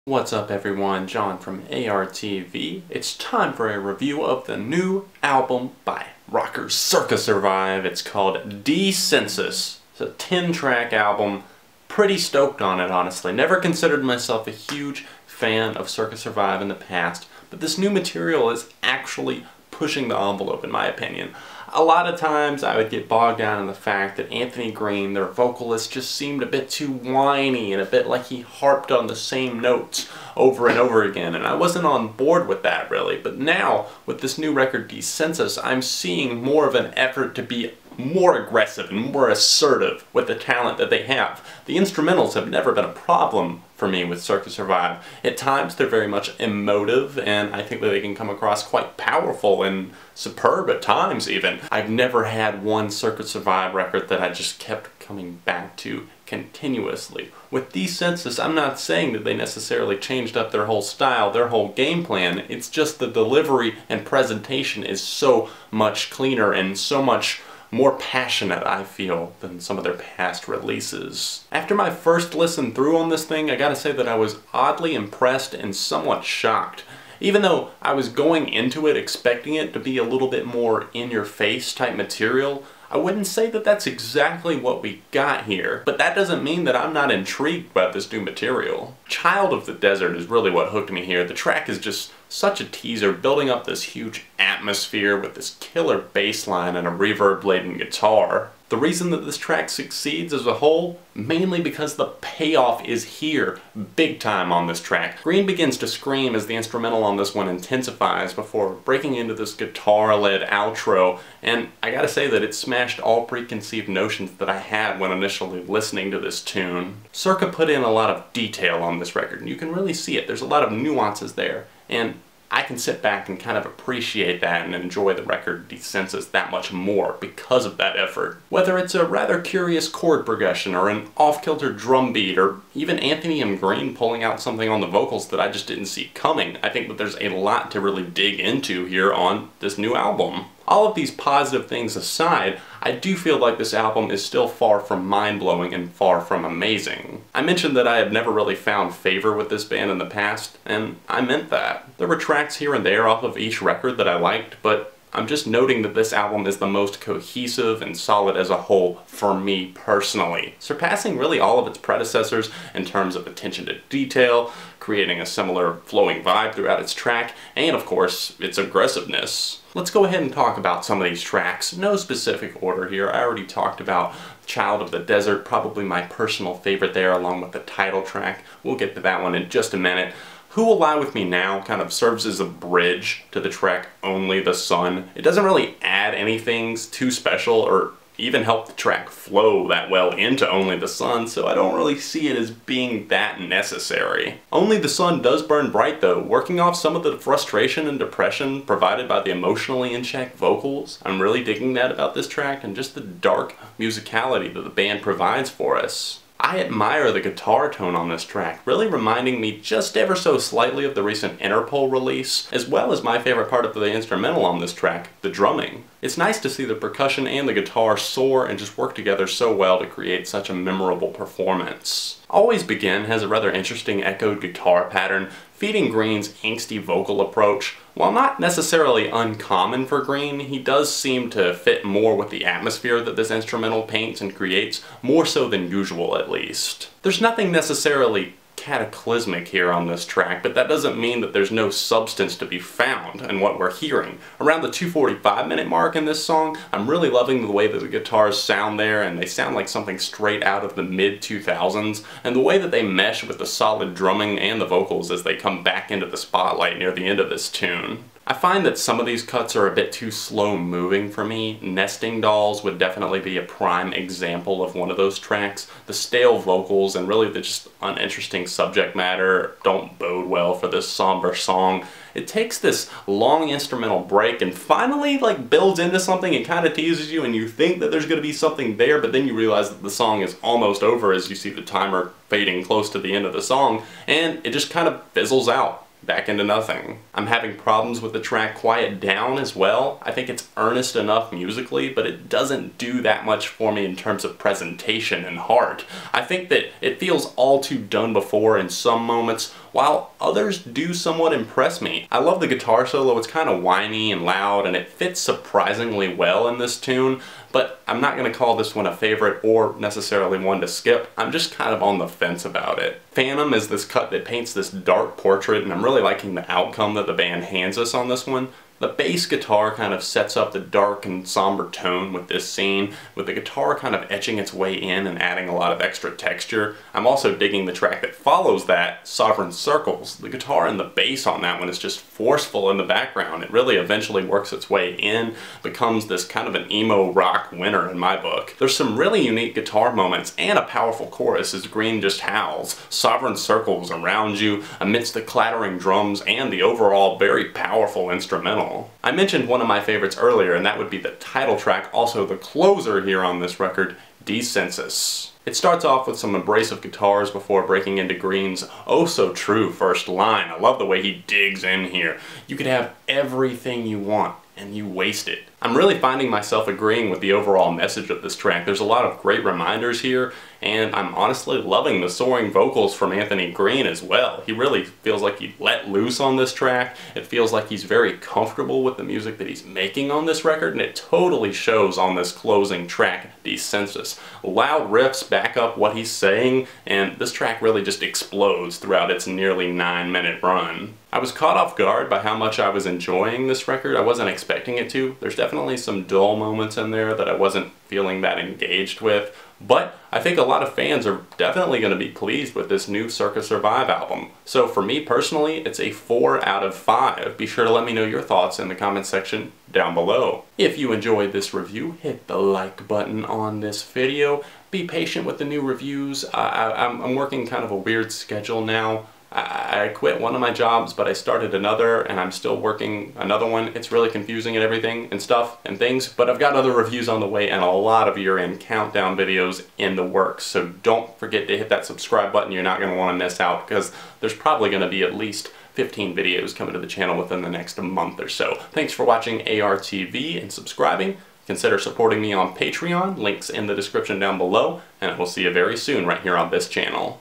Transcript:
What's up everyone, John from ARTV. It's time for a review of the new album by rockers Circa Survive. It's called Descensus. It's a 10-track album. Pretty stoked on it, honestly. Never considered myself a huge fan of Circa Survive in the past, but this new material is actually pushing the envelope in my opinion. A lot of times I would get bogged down in the fact that Anthony Green, their vocalist, just seemed a bit too whiny and a bit like he harped on the same notes over and over again, and I wasn't on board with that really. But now, with this new record Descensus, I'm seeing more of an effort to be more aggressive and more assertive with the talent that they have. The instrumentals have never been a problem for me with Circa Survive. At times they're very much emotive, and I think that they can come across quite powerful and superb at times even. I've never had one Circa Survive record that I just kept coming back to continuously. With Descensus, I'm not saying that they necessarily changed up their whole style, their whole game plan. It's just the delivery and presentation is so much cleaner and so much more passionate, I feel, than some of their past releases. After my first listen through on this thing, I gotta say that I was oddly impressed and somewhat shocked. Even though I was going into it expecting it to be a little bit more in-your-face type material, I wouldn't say that that's exactly what we got here, but that doesn't mean that I'm not intrigued about this new material. Child of the Desert is really what hooked me here. The track is just such a teaser, building up this huge atmosphere with this killer bass line and a reverb-laden guitar. The reason that this track succeeds as a whole, mainly because the payoff is here, big time on this track. Green begins to scream as the instrumental on this one intensifies before breaking into this guitar-led outro, and I gotta say that it smashed all preconceived notions that I had when initially listening to this tune. Circa put in a lot of detail on this record, and you can really see it. There's a lot of nuances there, and I can sit back and kind of appreciate that and enjoy the record Descensus that much more because of that effort. Whether it's a rather curious chord progression or an off-kilter drum beat or even Anthony M. Green pulling out something on the vocals that I just didn't see coming, I think that there's a lot to really dig into here on this new album. All of these positive things aside, I do feel like this album is still far from mind-blowing and far from amazing. I mentioned that I had never really found favor with this band in the past, and I meant that. There were tracks here and there off of each record that I liked, but I'm just noting that this album is the most cohesive and solid as a whole for me personally, surpassing really all of its predecessors in terms of attention to detail, creating a similar flowing vibe throughout its track, and of course, its aggressiveness. Let's go ahead and talk about some of these tracks. No specific order here. I already talked about Child of the Desert, probably my personal favorite there, along with the title track. We'll get to that one in just a minute. Who Will Lie With Me Now kind of serves as a bridge to the track Only the Sun. It doesn't really add anything too special or even help the track flow that well into Only the Sun, so I don't really see it as being that necessary. Only the Sun does burn bright though, working off some of the frustration and depression provided by the emotionally in-check vocals. I'm really digging that about this track and just the dark musicality that the band provides for us. I admire the guitar tone on this track, really reminding me just ever so slightly of the recent Interpol release, as well as my favorite part of the instrumental on this track, the drumming. It's nice to see the percussion and the guitar soar and just work together so well to create such a memorable performance. Always Begin has a rather interesting echoed guitar pattern, feeding Green's angsty vocal approach. While not necessarily uncommon for Green, he does seem to fit more with the atmosphere that this instrumental paints and creates, more so than usual at least. There's nothing necessarily cataclysmic here on this track, but that doesn't mean that there's no substance to be found in what we're hearing. Around the 2:45-minute mark in this song, I'm really loving the way that the guitars sound there, and they sound like something straight out of the mid-2000s, and the way that they mesh with the solid drumming and the vocals as they come back into the spotlight near the end of this tune. I find that some of these cuts are a bit too slow-moving for me. Nesting Dolls would definitely be a prime example of one of those tracks. The stale vocals and really the just uninteresting subject matter don't bode well for this somber song. It takes this long instrumental break and finally builds into something and kind of teases you, and you think that there's going to be something there, but then you realize that the song is almost over as you see the timer fading close to the end of the song, and it just kind of fizzles out. back into nothing. I'm having problems with the track Quiet Down as well. I think it's earnest enough musically, but it doesn't do that much for me in terms of presentation and heart. I think that it feels all too done before in some moments, while others do somewhat impress me. I love the guitar solo. It's kind of whiny and loud, and it fits surprisingly well in this tune, but I'm not going to call this one a favorite or necessarily one to skip. I'm just kind of on the fence about it. Phantom is this cut that paints this dark portrait, and I'm really liking the outcome that the band hands us on this one. The bass guitar kind of sets up the dark and somber tone with this scene, with the guitar kind of etching its way in and adding a lot of extra texture. I'm also digging the track that follows that, Sovereign Circles. The guitar and the bass on that one is just forceful in the background. It really eventually works its way in, becomes this kind of an emo rock winner in my book. There's some really unique guitar moments and a powerful chorus as Green just howls. Sovereign Circles around you amidst the clattering drums and the overall very powerful instrumental. I mentioned one of my favorites earlier, and that would be the title track, also the closer here on this record, Descensus. It starts off with some abrasive guitars before breaking into Green's oh so true first line. I love the way he digs in here. You could have everything you want, and you waste it. I'm really finding myself agreeing with the overall message of this track. There's a lot of great reminders here, and I'm honestly loving the soaring vocals from Anthony Green as well. He really feels like he let loose on this track. It feels like he's very comfortable with the music that he's making on this record, and it totally shows on this closing track, Descensus. Loud riffs back up what he's saying, and this track really just explodes throughout its nearly 9-minute run. I was caught off guard by how much I was enjoying this record. I wasn't expecting it to. There's definitely some dull moments in there that I wasn't feeling that engaged with, but I think a lot of fans are definitely going to be pleased with this new Circa Survive album. So for me personally, it's a 4 out of 5. Be sure to let me know your thoughts in the comment section down below. If you enjoyed this review, hit the like button on this video. Be patient with the new reviews. I'm working kind of a weird schedule now. I quit one of my jobs, but I started another, and I'm still working another one. It's really confusing and everything and stuff and things, but I've got other reviews on the way and a lot of year-end countdown videos in the works, so don't forget to hit that subscribe button. You're not going to want to miss out, because there's probably going to be at least 15 videos coming to the channel within the next month or so. Thanks for watching ARTV and subscribing. Consider supporting me on Patreon, links in the description down below, and I will see you very soon right here on this channel.